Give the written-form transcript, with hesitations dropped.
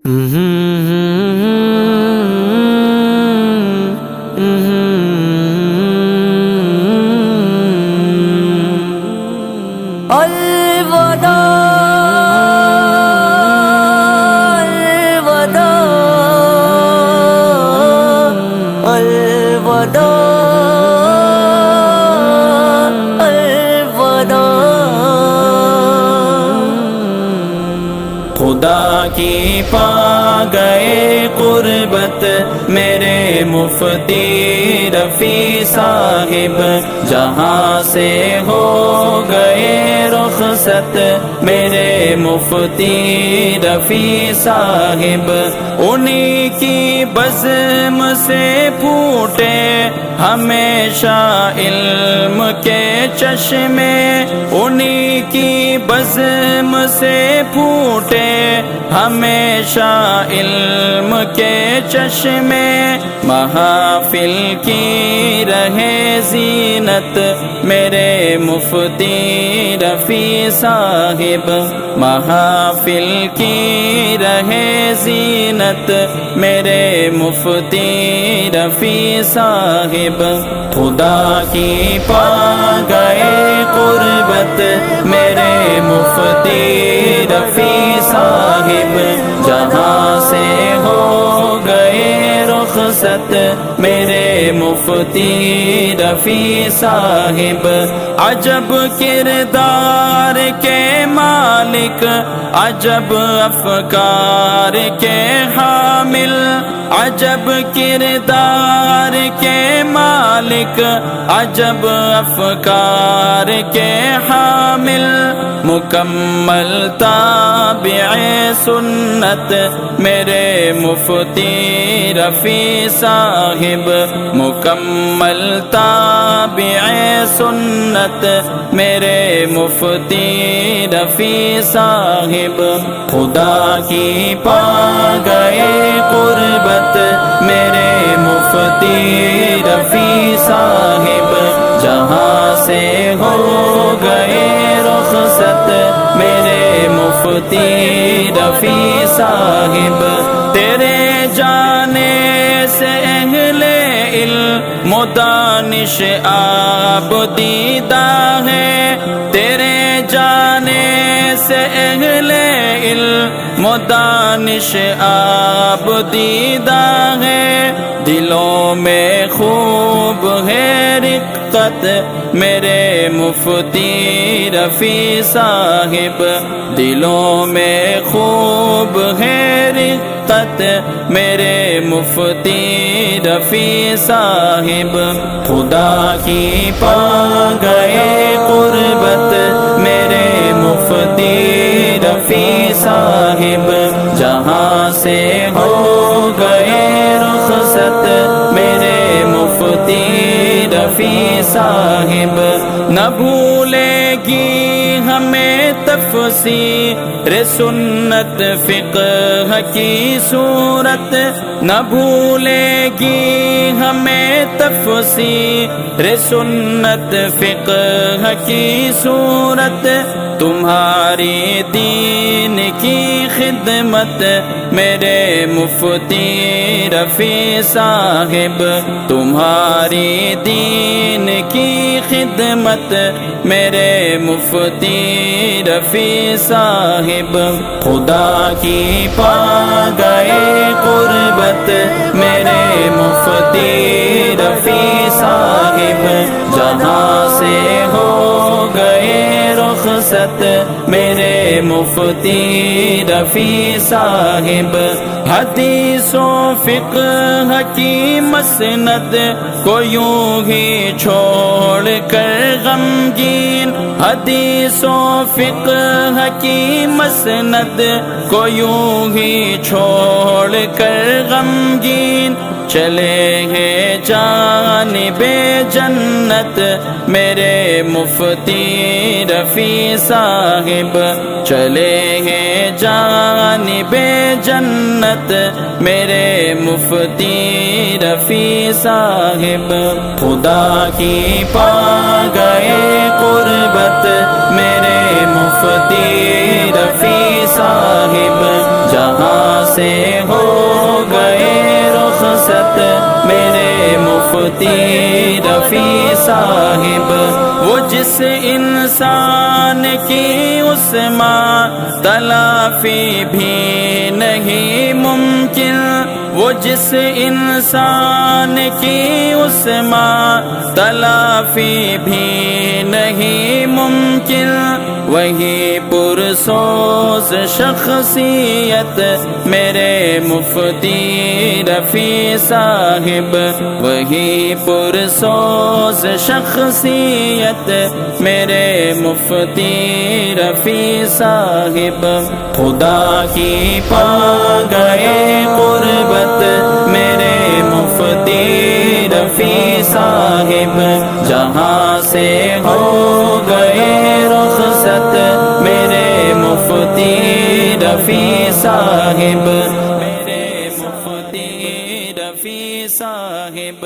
الوداع الوداع الوداع الوداع خدا کی پا گئے قربت میرے مفتی رفیع صاحب، جہاں سے ہو گئے رخصت میرے مفتی رفیع صاحب، انہی کی بزم سے پھوٹے ہمیشہ علم کے چشمے، انہی کی بزم سے پھوٹے ہمیشہ علم کے چشمے، محافل کی رہے زینت میرے مفتی رفیع صاحب، محافل کی رہے زینت میرے مفتی رفیع صاحب، خدا کی پا گئے قربت میرے مفتی رفیع صاحب، جہاں سے ہو گئے رخصت میرے مفتی رفیع صاحب، عجب کردار کے مالک، عجب افکار کے حامل، عجب کردار کے مالک، عجب افکار کے حامل، مکمل تابع سنت میرے مفتی رفیع صاحب، مکمل تابع سنت میرے مفتی رفیع صاحب، خدا کی پا گئے قربت میرے مفتی رفیع صاحب، جہاں سے ہو گئے رخصت میرے مفتی رفیع صاحب، تیرے جانے سے اہل علم و دانش آب دیدہ ہے، تیرے جانے سے اہل علم و دانش آب دیدہ ہے، دلوں میں خوب ہے رقت میرے مفتی رفیع صاحب، دلوں میں خوب ہے رقت میرے مفتی رفیع صاحب، خدا کی پا گئے قربت میرے مفتی رفیع صاحب، جہاں سے ہو گئے رخصت میرے مفتی رفیع صاحب، نہ بھولے گی ہمیں تفسیر سنت فقہ کی صورت، نہ بھولے گی ہمیں تفسیر سنت فقہ کی صورت، تمہاری دین کی خدمت میرے مفتی رفیع صاحب، تمہاری دین کی خدمت میرے مفتی رفیع صاحب، خدا کی پا گئے قربت میرے مفتی رفیع صاحب، جہاں سے ہو گئے رخصت میرے مفتی رفیع صاحب، حدیث و فقہ کی مسند کو یوں ہی چھوڑ کر غمگین، حدیث و فقہ کی مسند کو یوں ہی چھوڑ کر غمگین، چلے ہیں جانب جنت میرے مفتی رفیع صاحب، چلے ہیں جانب جنت میرے مفتی رفیع صاحب، خدا کی پا گئے قربت میرے مفتی رفیع صاحب، جہاں سے ہو گئے رخصت میرے مفتی رفیع صاحب، وہ جس انسان کی اس ماں تلافی بھی نہیں ممکن، وہ جس انسان کی اس ماں تلافی بھی نہیں ممکن، وہی پرسوز شخصیت میرے مفتی رفیع صاحب، وہی پرسوز شخصیت میرے مفتی رفیع صاحب، خدا کی پا گئے قربت میرے مفتی رفیع صاحب، جہاں سے ہو گئے رخصت میرے مفتی رفیع صاحب، میرے مفتی رفیع صاحب۔